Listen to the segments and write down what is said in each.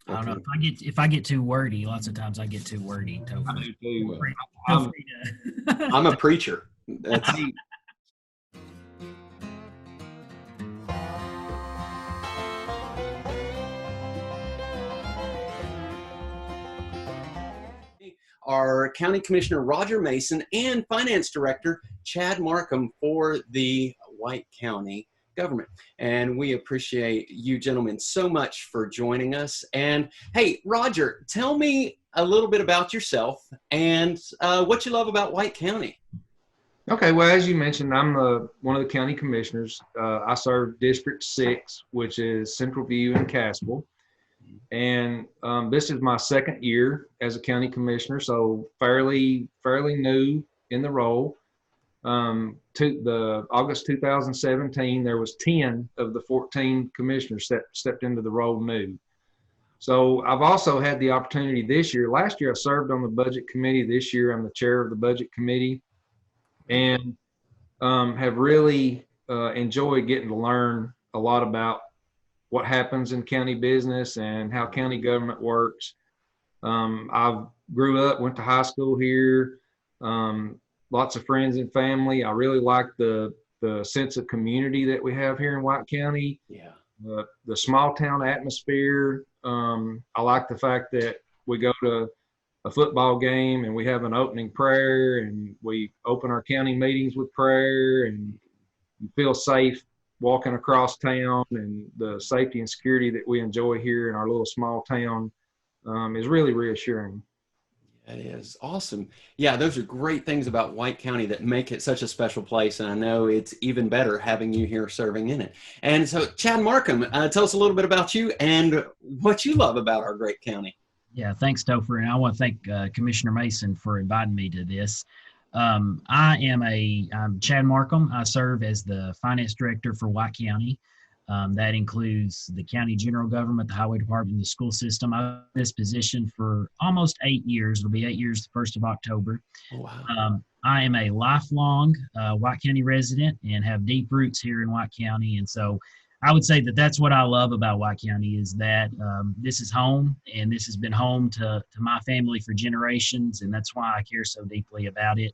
I don't know Okay. if I get too wordy. Lots of times I get too wordy. I Topher. do too. Well, Feel I'm free to. I'm a preacher. That's Hey, our County Commissioner Roger Mason and Finance Director Chad Marcum for the White County government. And we appreciate you gentlemen so much for joining us. And hey, Roger, tell me a little bit about yourself and what you love about White County. okay. Well, as you mentioned, I'm one of the county commissioners. I serve District 6, which is Central View and Cassville. And this is my second year as a county commissioner, so fairly new in the role. To the August 2017, there was 10 of the 14 commissioners that stepped into the role new. So I've also had the opportunity this year. Last year I served on the budget committee. This year I'm the chair of the budget committee, and have really enjoyed getting to learn a lot about what happens in county business and how county government works. I grew up, went to high school here, lots of friends and family. I really like the sense of community that we have here in White County, Yeah. the small town atmosphere. I like the fact that we go to a football game and we have an opening prayer and we open our county meetings with prayer, and you feel safe walking across town, and the safety and security that we enjoy here in our little small town is really reassuring. That is awesome. Yeah, those are great things about White County that make it such a special place. And I know it's even better having you here serving in it. And so, Chad Marcum, tell us a little bit about you and what you love about our great county. yeah, thanks, Topher, and I want to thank Commissioner Mason for inviting me to this. I'm Chad Marcum. I serve as the finance director for White County. That includes the county general government, the highway department, the school system. I've been in this position for almost 8 years. It'll be 8 years the 1st of October. Oh, wow. I am a lifelong White County resident and have deep roots here in White County. And so I would say that that's what I love about White County is that this is home, and this has been home to my family for generations. And that's why I care so deeply about it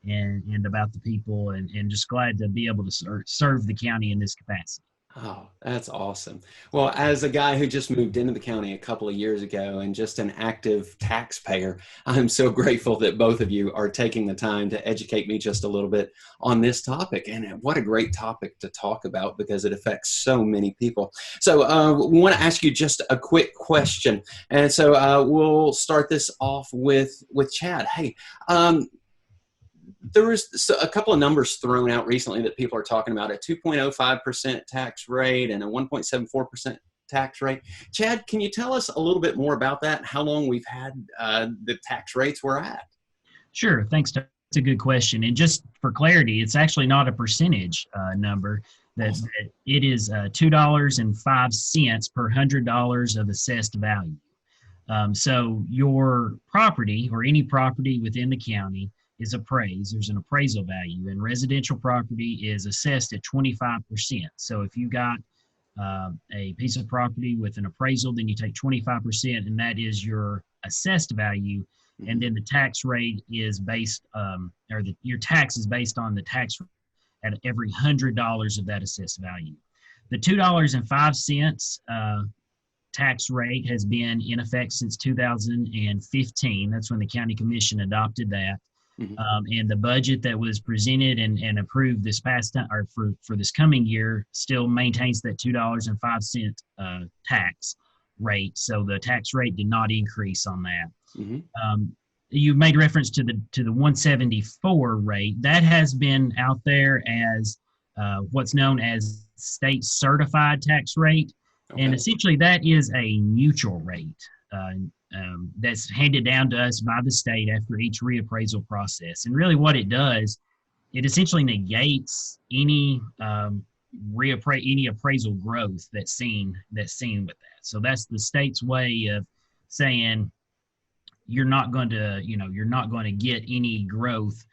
and about the people, and just glad to be able to serve the county in this capacity. Oh, that's awesome. Well, as a guy who just moved into the county a couple of years ago and just an active taxpayer, I'm so grateful that both of you are taking the time to educate me just a little bit on this topic. And what a great topic to talk about because it affects so many people. So we want to ask you just a quick question. And so we'll start this off with Chad. Hey, there was a couple of numbers thrown out recently that people are talking about, a 2.05% tax rate and a 1.74% tax rate. Chad, can you tell us a little bit more about that and how long we've had the tax rates we're at? Sure. Thanks. That's a good question. And just for clarity, it's actually not a percentage number. Awesome. That it is $2.05 per $100 of assessed value. So your property or any property within the county is appraised. There's an appraisal value, and residential property is assessed at 25%. So if you got a piece of property with an appraisal, then you take 25%, and that is your assessed value. And then the tax rate is based, your tax is based on the tax rate at every $100 of that assessed value. The $2.05 tax rate has been in effect since 2015. That's when the county commission adopted that. And the budget that was presented and approved this past time, or for this coming year, still maintains that $2.05 tax rate. So the tax rate did not increase on that. You made reference to the 174 rate. That has been out there as what's known as state certified tax rate. Okay. And essentially that is a neutral rate. That's handed down to us by the state after each reappraisal process. And really what it does, it essentially negates any any appraisal growth that's seen with that. So that's the state's way of saying you're not going to get any growth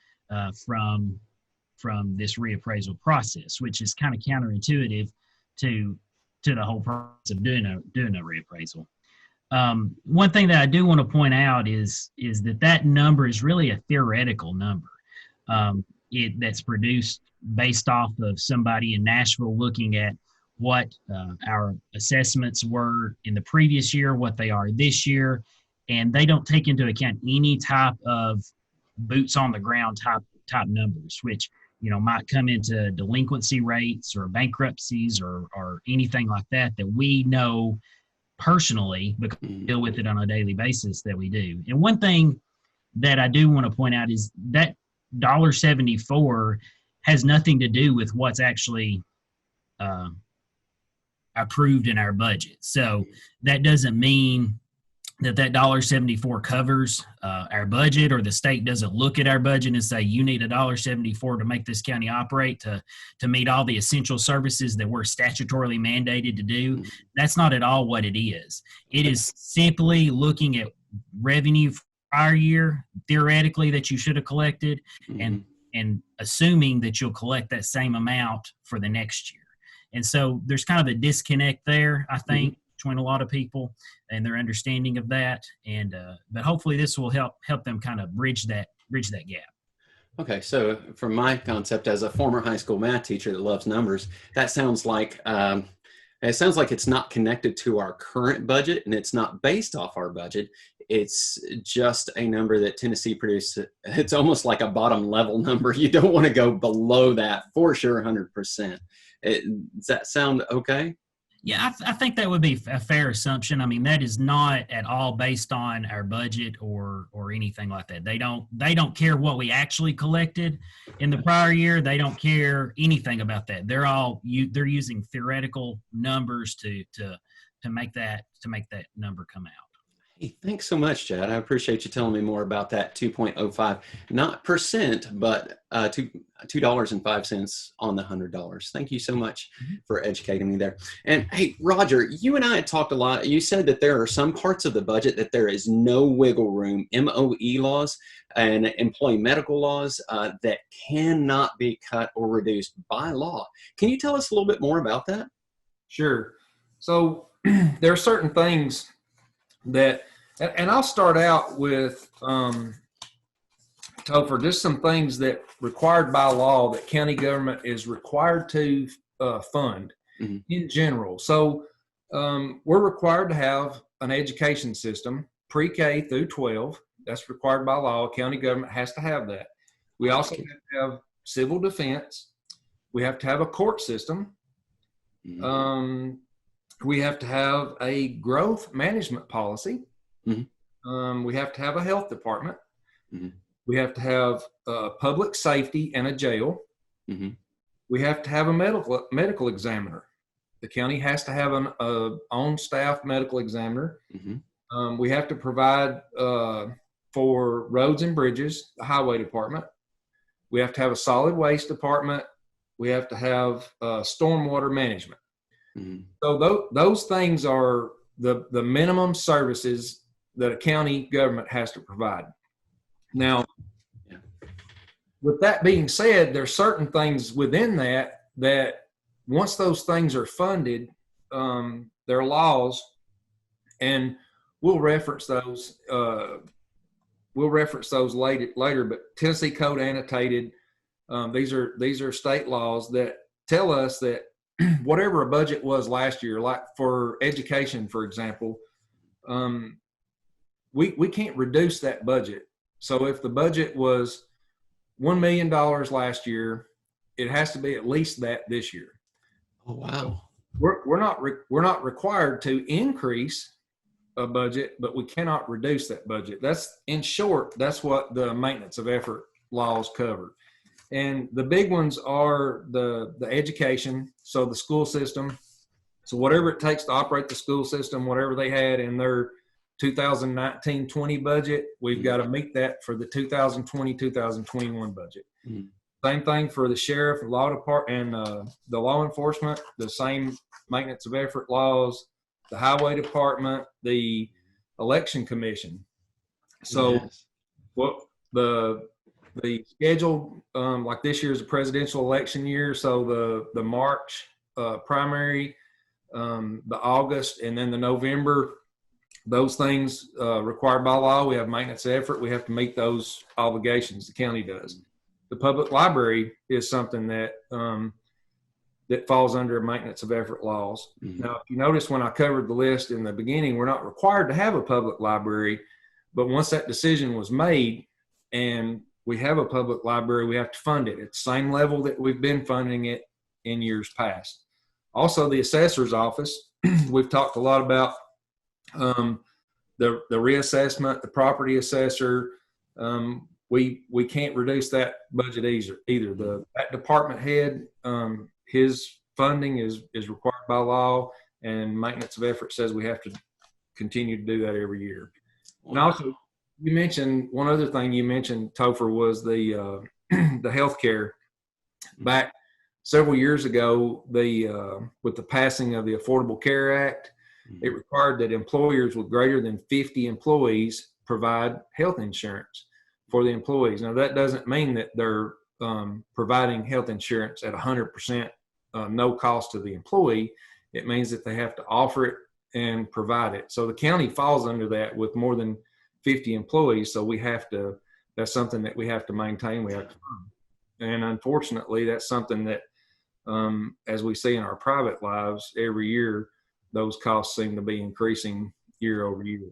from this reappraisal process, which is kind of counterintuitive to the whole process of doing a reappraisal. One thing that I do want to point out is that number is really a theoretical number. That's produced based off of somebody in Nashville looking at what our assessments were in the previous year, what they are this year, and they don't take into account any type of boots on the ground type numbers, which might come into delinquency rates or bankruptcies or anything like that we know personally because we deal with it on a daily basis that we do. And one thing that I do want to point out is that $1.74 has nothing to do with what's actually approved in our budget. So that doesn't mean that $1.74 covers our budget, or the state doesn't look at our budget and say, you need $1.74 to make this county operate to meet all the essential services that we're statutorily mandated to do. That's not at all what it is. It is simply looking at revenue prior year, theoretically, that you should have collected, and assuming that you'll collect that same amount for the next year. And so there's kind of a disconnect there, I think, between a lot of people and their understanding of that. And but hopefully this will help them kind of bridge that gap. Okay, so from my concept as a former high school math teacher that loves numbers, that sounds like it's not connected to our current budget, and it's not based off our budget. It's just a number that Tennessee produced. It's almost like a bottom level number. You don't want to go below that for sure, 100%. Does that sound okay? Yeah, I think that would be a fair assumption. I mean, that is not at all based on our budget or anything like that. They don't care what we actually collected in the prior year. They don't care anything about that. They're using theoretical numbers to make that number come out. Hey, thanks so much, Chad. I appreciate you telling me more about that 2.05, not percent, but $2.05 on the $100. Thank you so much for educating me there. And hey, Roger, you and I had talked a lot. You said that there are some parts of the budget that there is no wiggle room, MOE laws and employee medical laws that cannot be cut or reduced by law. Can you tell us a little bit more about that? Sure. So there are certain things that, and I'll start out with, Topher, just some things that required by law that county government is required to fund in general. So we're required to have an education system, pre-K through 12. That's required by law. County government has to have that. We also have to have civil defense. We have to have a court system. We have to have a growth management policy. We have to have a health department. We have to have public safety and a jail. We have to have a medical examiner. The county has to have an on-staff medical examiner. We have to provide for roads and bridges, the highway department. We have to have a solid waste department. We have to have stormwater management. So those things are the minimum services that a county government has to provide. Now, with that being said, there's certain things within that once those things are funded, there are laws, and we'll reference those. Later. But Tennessee Code Annotated, these are state laws that tell us that whatever a budget was last year, like for education, for example, we can't reduce that budget. So if the budget was $1 million last year, it has to be at least that this year. Oh, wow. We're not required to increase a budget, but we cannot reduce that budget. That's, in short, that's what the maintenance of effort laws cover. And the big ones are the education, so the school system. So whatever it takes to operate the school system, whatever they had in their 2019-20 budget, we've got to meet that for the 2020-2021 budget. Same thing for the sheriff, law department, and the law enforcement, the same maintenance of effort laws, the highway department, the election commission. So what the schedule, like this year is a presidential election year. So the March primary, the August, and then the November those things required by law. We have maintenance effort. We have to meet those obligations. The county does. The public library is something that that falls under maintenance of effort laws. Mm-hmm. Now, if you notice when I covered the list in the beginning, we're not required to have a public library, but once that decision was made and we have a public library, we have to fund it at the same level that we've been funding it in years past. Also, the assessor's office, we've talked a lot about the reassessment, the property assessor. We can't reduce that budget either. That department head, his funding is required by law, and maintenance of effort says we have to continue to do that every year. Wow. And also, you mentioned one other thing you mentioned, Topher, was the healthcare. Back several years ago, with the passing of the Affordable Care Act, it required that employers with greater than 50 employees provide health insurance for the employees. Now, that doesn't mean that they're providing health insurance at 100% no cost to the employee. It means that they have to offer it and provide it. So the county falls under that with more than 50 employees. So that's something that we have to maintain. We have to fund. And unfortunately, that's something that, as we see in our private lives every year, those costs seem to be increasing year over year.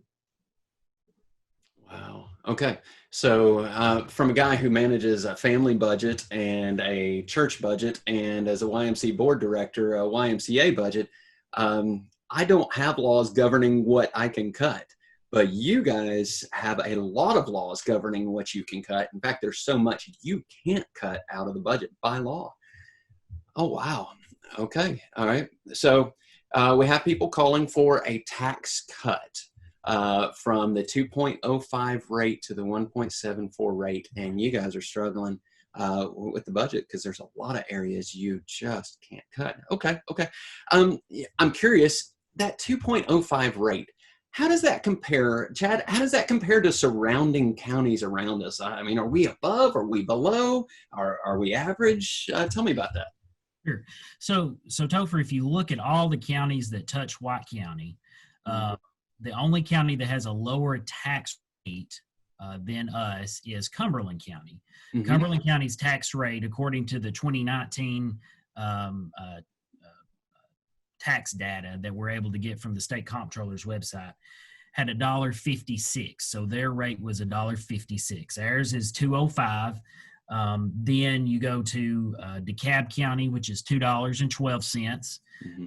Wow. Okay. So from a guy who manages a family budget and a church budget, and as a YMCA board director, a YMCA budget, I don't have laws governing what I can cut, but you guys have a lot of laws governing what you can cut. In fact, there's so much you can't cut out of the budget by law. Oh, wow. Okay. All right. So we have people calling for a tax cut from the 2.05 rate to the 1.74 rate. And you guys are struggling with the budget because there's a lot of areas you just can't cut. Okay. Okay. I'm curious, that 2.05 rate, how does that compare, Chad? How does that compare to surrounding counties around us? I mean, are we above? Are we below? Are we average? Tell me about that. Sure. So Topher, if you look at all the counties that touch White County, the only county that has a lower tax rate than us is Cumberland County. Mm-hmm. Cumberland County's tax rate, according to the 2019 tax data that we're able to get from the state comptroller's website, had $1.56. So their rate was $1.56. Ours is $2.05. Then you go to DeKalb County, which is $2.12. Mm-hmm.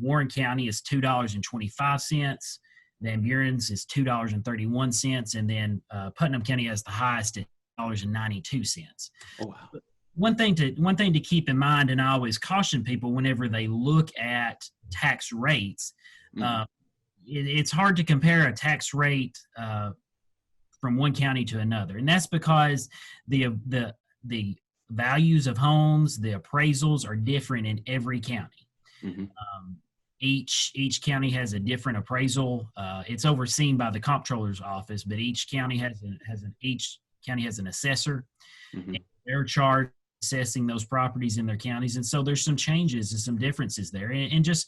Warren County is $2.25. Van Buren's is $2.31, and then Putnam County has the highest at $2.92. Oh, wow. One thing to keep in mind, and I always caution people whenever they look at tax rates, it's hard to compare a tax rate from one county to another, and that's because the values of homes, the appraisals are different in every county. Mm-hmm. Each county has a different appraisal. It's overseen by the comptroller's office, but each county has an assessor. Mm-hmm. And they're charged assessing those properties in their counties, and so there's some changes and some differences there. And just,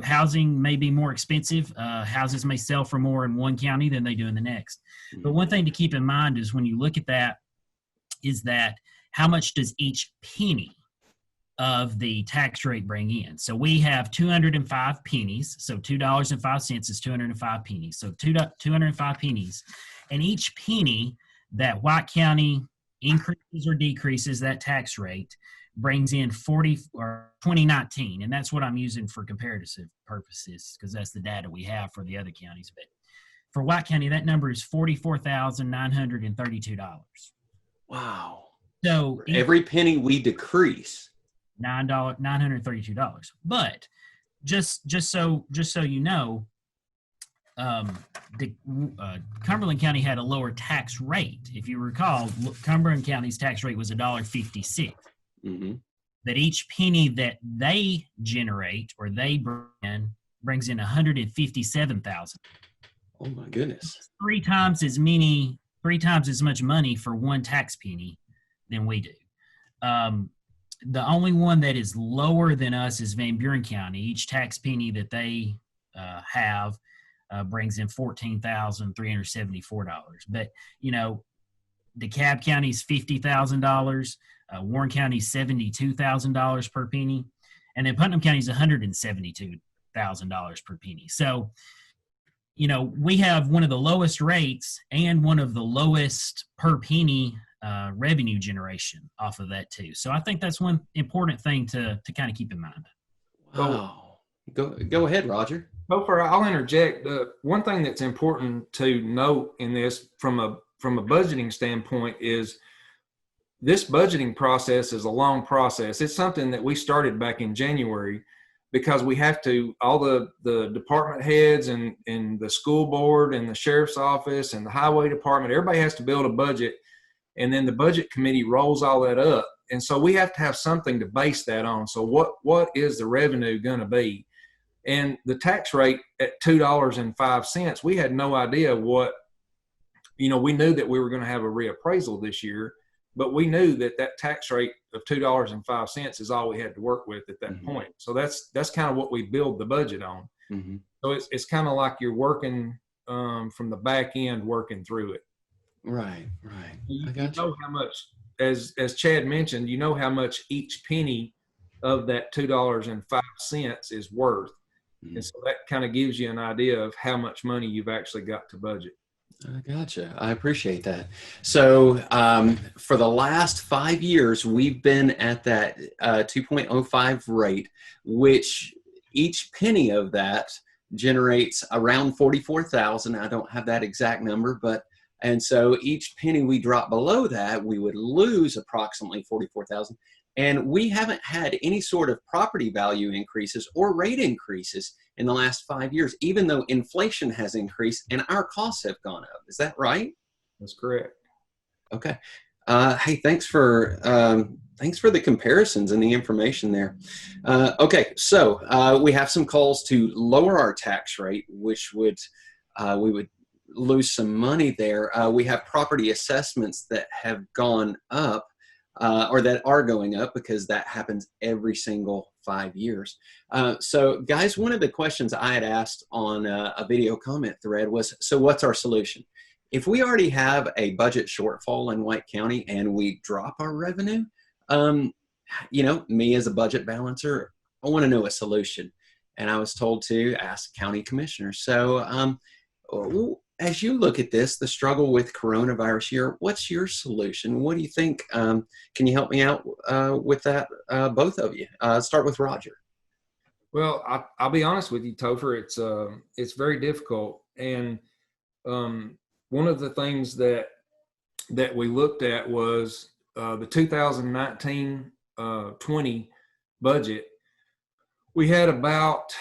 housing may be more expensive. Houses may sell for more in one county than they do in the next. Mm-hmm. But one thing to keep in mind is when you look at that, is that how much does each penny of the tax rate bring in? So we have 205 pennies. So $2.05 is 205 pennies. So 205 pennies. And each penny that White County increases or decreases that tax rate brings in 2019. And that's what I'm using for comparative purposes, because that's the data we have for the other counties. But for White County, that number is $44,932. Wow. So for every penny we decrease, $932. But just so you know, Cumberland County had a lower tax rate. If you recall, Cumberland County's tax rate was $1.56. Mm-hmm. But each penny that they generate or they brings in $157,000. Oh my goodness! Three times as much money for one tax penny than we do. The only one that is lower than us is Van Buren County. Each tax penny that they have brings in $14,374. But, DeKalb County's $50,000, Warren County's $72,000 per penny, and then Putnam County's $172,000 per penny. So, we have one of the lowest rates and one of the lowest per penny revenue generation off of that too. So I think that's one important thing to kind of keep in mind. Wow. Go ahead, Roger. I'll interject. One thing that's important to note in this from a budgeting standpoint is this budgeting process is a long process. It's something that we started back in January because we have to, all the department heads and the school board and the sheriff's office and the highway department, everybody has to build a budget, and then the budget committee rolls all that up. And so we have to have something to base that on. So what is the revenue going to be? And the tax rate at $2.05, we had no idea what, we knew that we were going to have a reappraisal this year, but we knew that tax rate of $2.05 is all we had to work with at that point. So that's kind of what we build the budget on. So it's kind of like you're working from the back end, working through it. Right. I got you. How much, as Chad mentioned, how much each penny of that $2.05 is worth. And so that kind of gives you an idea of how much money you've actually got to budget. I gotcha. I appreciate that. So for the last 5 years, we've been at that 2.05 rate, which each penny of that generates around 44,000. I don't have that exact number, and so each penny we drop below that, we would lose approximately 44,000. And we haven't had any sort of property value increases or rate increases in the last 5 years, even though inflation has increased and our costs have gone up. Is that right? That's correct. Okay. Hey, thanks for the comparisons and the information there. Okay, so we have some calls to lower our tax rate, which would we would lose some money there. We have property assessments that have gone up. Or that are going up, because that happens every single 5 years. So guys, one of the questions I had asked on a video comment thread was, so what's our solution? If we already have a budget shortfall in White County and we drop our revenue, me as a budget balancer, I want to know a solution. And I was told to ask county commissioners. So as you look at this, the struggle with coronavirus year, what's your solution? What do you think? Can you help me out with that, both of you? Start with Roger. Well, I'll be honest with you, Topher. It's very difficult. And one of the things that we looked at was the 2019-20 budget. We had about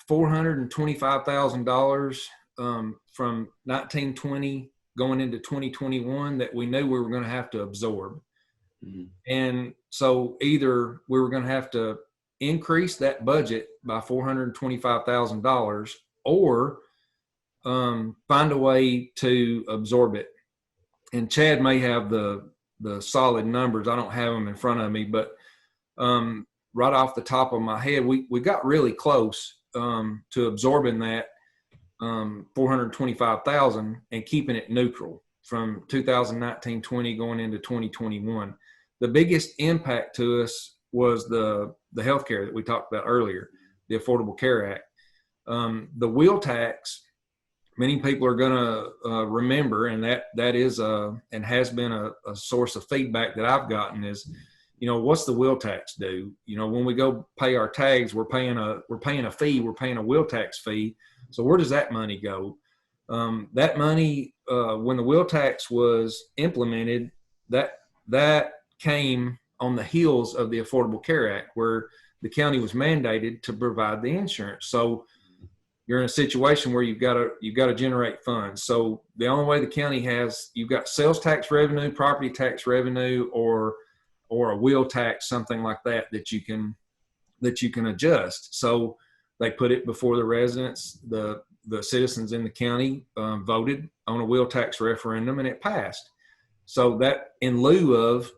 $425,000 from 1920 going into 2021 that we knew we were going to have to absorb. And so either we were going to have to increase that budget by $425,000 or find a way to absorb it. And Chad may have the solid numbers. I don't have them in front of me, but right off the top of my head, we got really close to absorbing that $425,000 and keeping it neutral from 2019-20 going into 2021. The biggest impact to us was the healthcare that we talked about earlier, the Affordable Care Act. The wheel tax, many people are going to remember, and that is and has been a source of feedback that I've gotten is, what's the wheel tax do? When we go pay our tags, we're paying a fee, we're paying a wheel tax fee. So where does that money go? That money, when the wheel tax was implemented, that came on the heels of the Affordable Care Act, where the county was mandated to provide the insurance. So you're in a situation where you've got to generate funds. So the only way the county has, you've got sales tax revenue, property tax revenue, or a wheel tax, something like that you can adjust. So they put it before the residents, the citizens in the county voted on a wheel tax referendum, and it passed. So that, in lieu of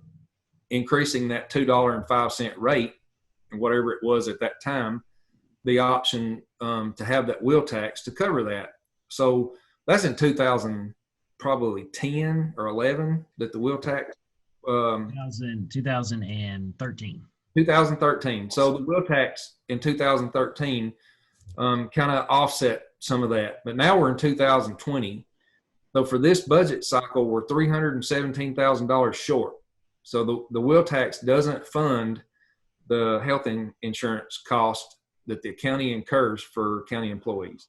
increasing that $2.05 rate, and whatever it was at that time, the option to have that wheel tax to cover that. So that's in 2000, probably 10 or 11 that the wheel tax, 2013. 2013. So the wheel tax in 2013 kind of offset some of that. But now we're in 2020. So for this budget cycle, we're $317,000 short. So the wheel tax doesn't fund the health insurance cost that the county incurs for county employees.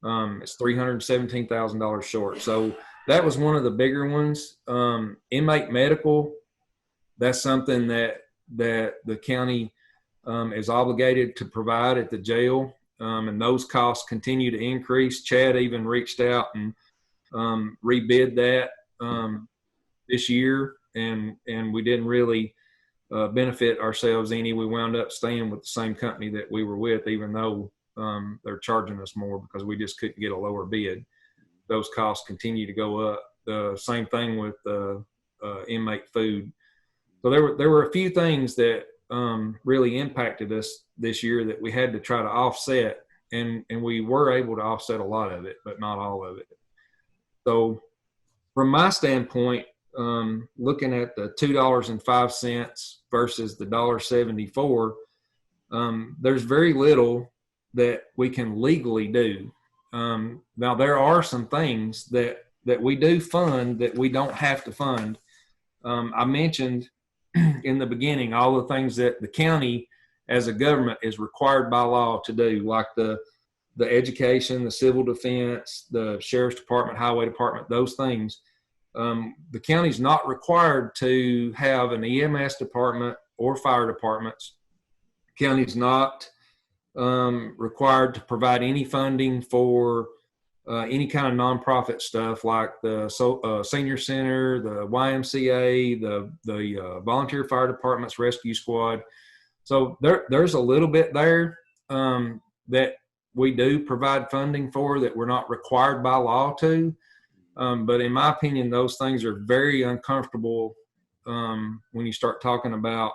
It's $317,000 short. So that was one of the bigger ones. Inmate medical, that's something that the county is obligated to provide at the jail, and those costs continue to increase. Chad even reached out and rebid that this year, and we didn't really benefit ourselves any. We wound up staying with the same company that we were with, even though they're charging us more because we just couldn't get a lower bid. Those costs continue to go up. The same thing with inmate food. So there were a few things that really impacted us this year that we had to try to offset, and we were able to offset a lot of it, but not all of it. So from my standpoint, looking at the $2.05 versus the $1.74, there's very little that we can legally do. Now there are some things that we do fund that we don't have to fund. I mentioned in the beginning all the things that the county as a government is required by law to do, like the education, the civil defense, the sheriff's department, highway department, those things. The county's not required to have an EMS department or fire departments. The county's not required to provide any funding for any kind of nonprofit stuff like the senior center, the YMCA, the volunteer fire departments, rescue squad. So there's a little bit there that we do provide funding for that we're not required by law to. But in my opinion, those things are very uncomfortable when you start talking about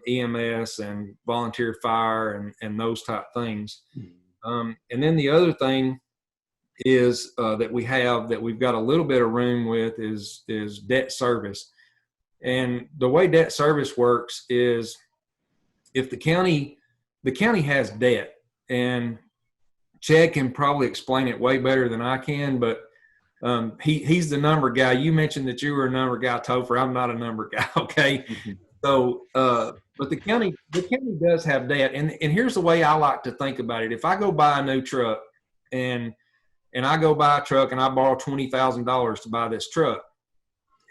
EMS and volunteer fire and those type things. And then the other thing is that we've got a little bit of room with is debt service. And the way debt service works is if the county has debt, and Chad can probably explain it way better than I can, but he's the number guy. You mentioned that you were a number guy, Topher. I'm not a number guy. Okay. Mm-hmm. So, but the county does have debt. And here's the way I like to think about it. If I go buy a new truck and I go buy a truck and I borrow $20,000 to buy this truck,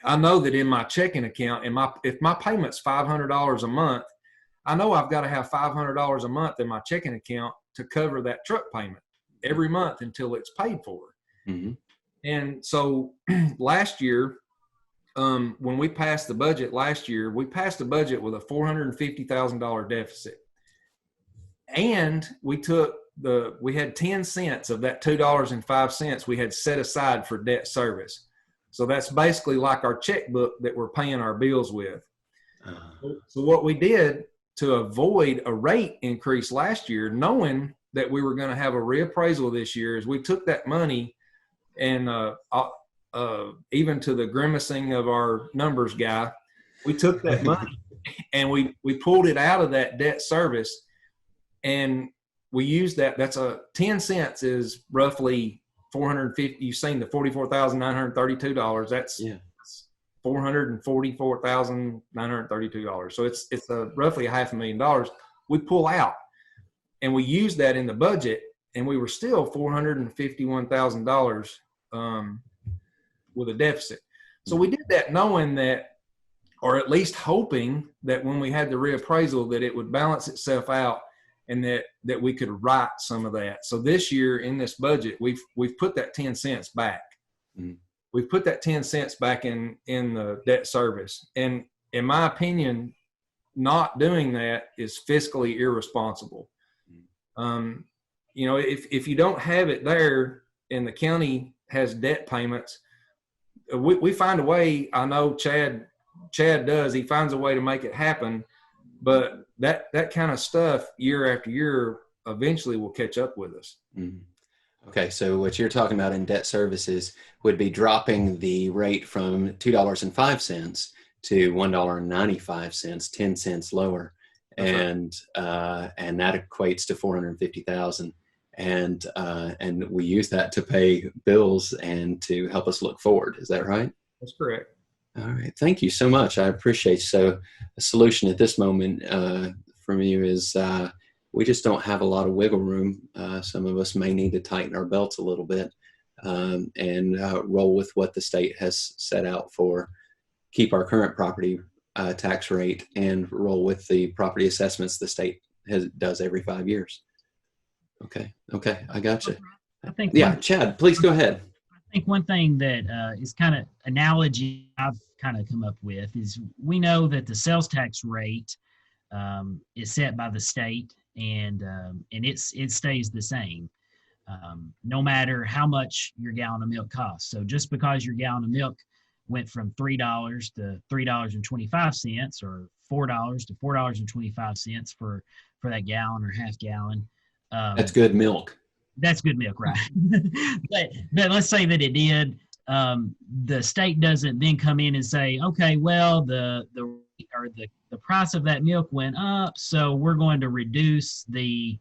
I know that in my checking account, if my payment's $500 a month, I know I've got to have $500 a month in my checking account to cover that truck payment every month until it's paid for. Mm-hmm. And so last year, when we passed the budget last year, we passed the budget with a $450,000 deficit. And we had 10 cents of that $2.05 we had set aside for debt service. So that's basically like our checkbook that we're paying our bills with. So what we did to avoid a rate increase last year, knowing that we were going to have a reappraisal this year, is we took that money and even to the grimacing of our numbers guy, we took that money and we pulled it out of that debt service, and we used that. That's 10 cents is roughly 450. You've seen the $44,932. That's $444,932. So it's roughly $500,000 we pull out, and we use that in the budget, and we were still $451,000 with a deficit. So we did that knowing that, or at least hoping that when we had the reappraisal that it would balance itself out and that we could write some of that. So this year in this budget, we've put that 10 cents back. Mm-hmm. We've put that 10 cents back in the debt service. And in my opinion, not doing that is fiscally irresponsible. If you don't have it there and the county has debt payments, we find a way. I know Chad does. He finds a way to make it happen, but that kind of stuff year after year eventually will catch up with us. Mm-hmm. Okay, so what you're talking about in debt services would be dropping the rate from $2.05 to $1.95, 10 cents lower, That's right. and that equates to 450,000, and we use that to pay bills and to help us look forward. Is that right? That's correct. All right, thank you so much. I appreciate. So a solution at this moment from you is we just don't have a lot of wiggle room. Some of us may need to tighten our belts a little bit and roll with what the state has set out for, keep our current property tax rate, and roll with the property assessments the state does every 5 years. Okay, I gotcha. I think Yeah, Chad, please go ahead. I think one thing that is kind of analogy I've kind of come up with is we know that the sales tax rate is set by the state, and it stays the same no matter how much your gallon of milk costs. So just because your gallon of milk went from $3 to $3.25, or $4 to $4.25 for that gallon or half gallon. That's good milk. That's good milk, right? but let's say that it did. The state doesn't then come in and say, okay, well, the price of that milk went up, so we're going to reduce the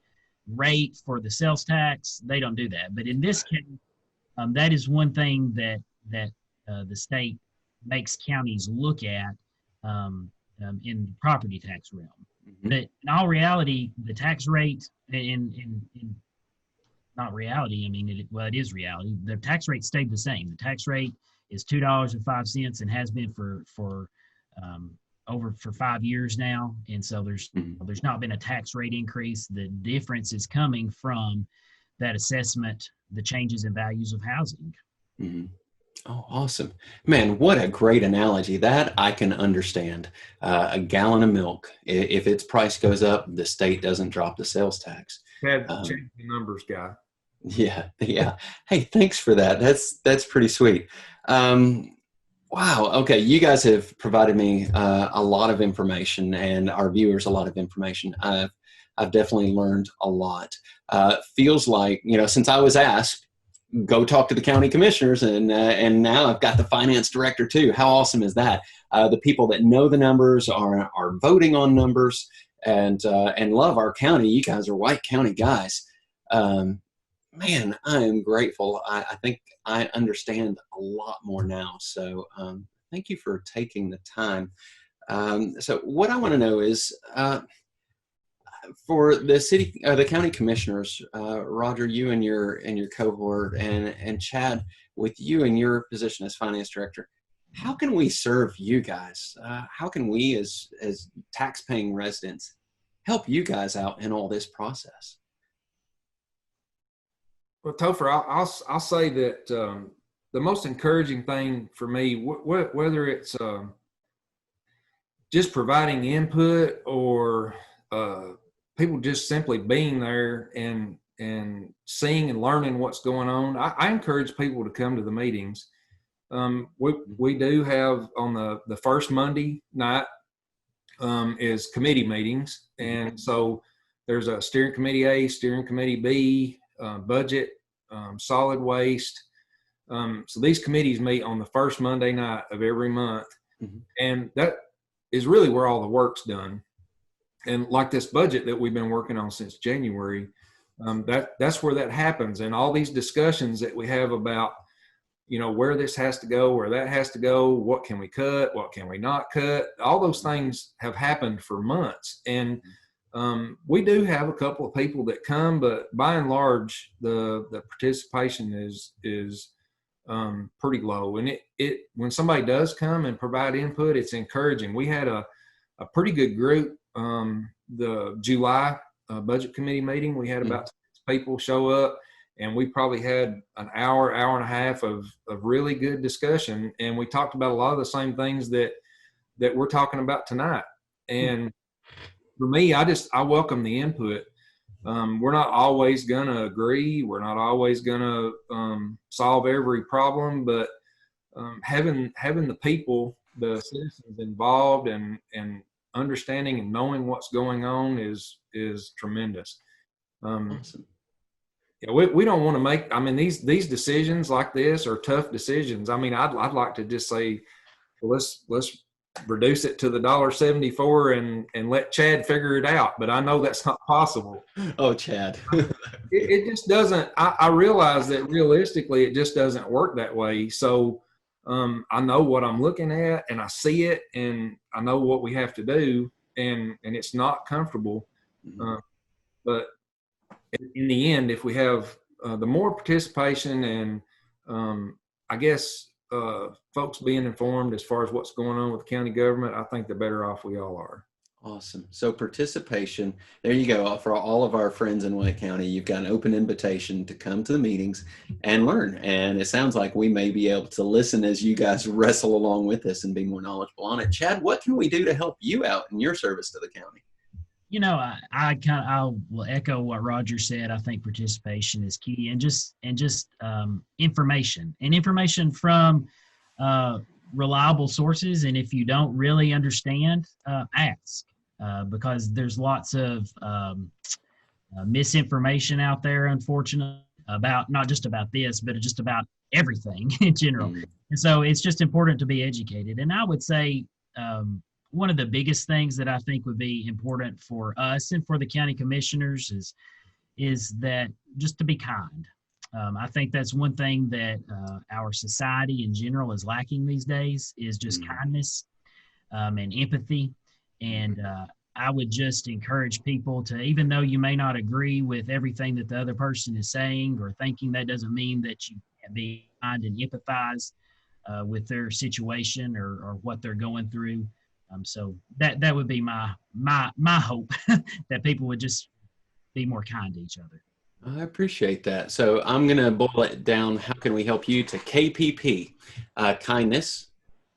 rate for the sales tax. They don't do that. But in this case, that is one thing that the state makes counties look at in the property tax realm. Mm-hmm. But in all reality, the tax rate in not reality. I mean, it is reality. The tax rate stayed the same. The tax rate is $2.05 and has been for over 5 years now. And so there's not been a tax rate increase. The difference is coming from that assessment, the changes in values of housing. Mm-hmm. Oh, awesome. Man, what a great analogy. That I can understand. A gallon of milk, if its price goes up, the state doesn't drop the sales tax. Had to change the numbers, guy. Yeah. Hey, thanks for that. That's pretty sweet. Wow. Okay. You guys have provided me a lot of information, and our viewers a lot of information. I've definitely learned a lot. Feels like, since I was asked, go talk to the county commissioners, and now I've got the finance director too. How awesome is that? The people that know the numbers are voting on numbers and love our county. You guys are White County guys. Man, I am grateful. I think I understand a lot more now. So thank you for taking the time. So what I want to know is, for the county commissioners, Roger, you and your cohort, and Chad, with you in your position as finance director, how can we serve you guys? How can we as tax-paying residents help you guys out in all this process? Well, Topher, I'll say that the most encouraging thing for me, whether it's just providing input or people just simply being there and seeing and learning what's going on, I encourage people to come to the meetings. We do have on the first Monday night is committee meetings, and so there's a steering committee A, steering committee B, budget, solid waste. So these committees meet on the first Monday night of every month, and that is really where all the work's done. And like this budget that we've been working on since January, that's where that happens. And all these discussions that we have about, where this has to go, where that has to go, what can we cut, what can we not cut, all those things have happened for months. And we do have a couple of people that come, but by and large, the participation is pretty low. And it when somebody does come and provide input, it's encouraging. We had a pretty good group. The July budget committee meeting, we had about 6 people show up, and we probably had an hour and a half of really good discussion. And we talked about a lot of the same things that we're talking about tonight. And for me, I welcome the input. We're not always going to agree. We're not always going to solve every problem, but having the people, the citizens involved and understanding and knowing what's going on is tremendous. Awesome. Yeah, we don't want to make, I mean, these decisions like this are tough decisions. I mean, I'd like to just say, well, let's reduce it to the $1.74 and let Chad figure it out. But I know that's not possible. Oh, Chad. It just doesn't, I realize that realistically, it just doesn't work that way. So I know what I'm looking at and I see it and I know what we have to do and it's not comfortable. But in the end, if we have the more participation and I guess folks being informed as far as what's going on with the county government, I think the better off we all are. Awesome. So participation, there you go. For all of our friends in White County, you've got an open invitation to come to the meetings and learn. And it sounds like we may be able to listen as you guys wrestle along with us and be more knowledgeable on it. Chad, what can we do to help you out in your service to the county? You know, I will echo what Roger said. I think participation is key, and just information from reliable sources. And if you don't really understand, ask, because there's lots of misinformation out there, unfortunately, about not just about this, but just about everything in general. And so it's just important to be educated. And I would say one of the biggest things that I think would be important for us and for the county commissioners is that just to be kind. I think that's one thing that our society in general is lacking these days, is just kindness and empathy. And I would just encourage people to, even though you may not agree with everything that the other person is saying or thinking, that doesn't mean that you can be kind and empathize with their situation or what they're going through. So that would be my hope, that people would just be more kind to each other. I appreciate that. So I'm going to boil it down. How can we help you to KPP? Kindness,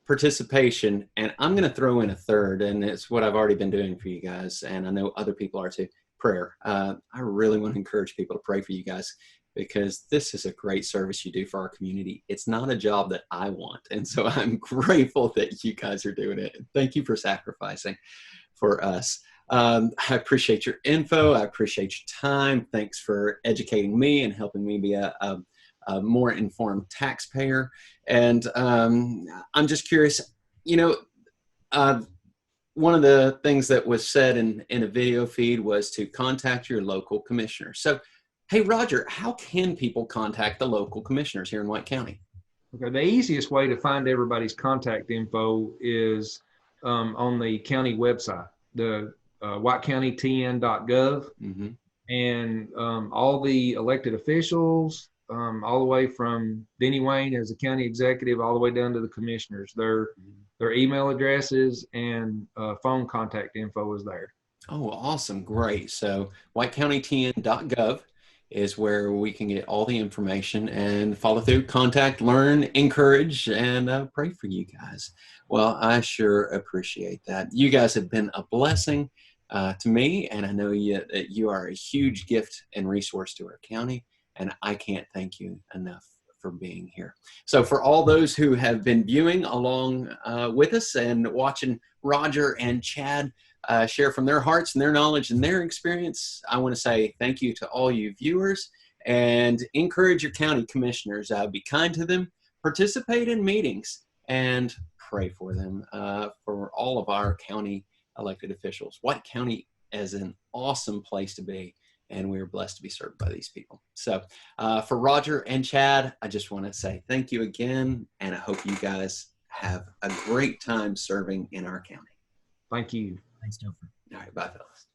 participation, and I'm going to throw in a third, and it's what I've already been doing for you guys, and I know other people are too, prayer. I really want to encourage people to pray for you guys, because this is a great service you do for our community. It's not a job that I want, and so I'm grateful that you guys are doing it. Thank you for sacrificing for us. I appreciate your info. I appreciate your time. Thanks for educating me and helping me be a more informed taxpayer. And I'm just curious, you know, one of the things that was said in a video feed was to contact your local commissioner. So, hey, Roger, how can people contact the local commissioners here in White County? Okay, the easiest way to find everybody's contact info is on the county website, the whitecountytn.gov, and all the elected officials, all the way from Denny Wayne as a county executive, all the way down to the commissioners. Their email addresses and phone contact info is there. Oh, awesome. Great. So whitecountytn.gov is where we can get all the information and follow through, contact, learn, encourage, and pray for you guys. Well, I sure appreciate that. You guys have been a blessing to me, and I know you are a huge gift and resource to our county, and I can't thank you enough for being here. So for all those who have been viewing along with us and watching Roger and Chad share from their hearts and their knowledge and their experience, I want to say thank you to all you viewers, and encourage your county commissioners. Be kind to them, participate in meetings, and pray for them, for all of our county elected officials. White County is an awesome place to be, and we are blessed to be served by these people. So for Roger and Chad, I just want to say thank you again, and I hope you guys have a great time serving in our county. Thank you. Thanks, Topher. All right, bye, fellas.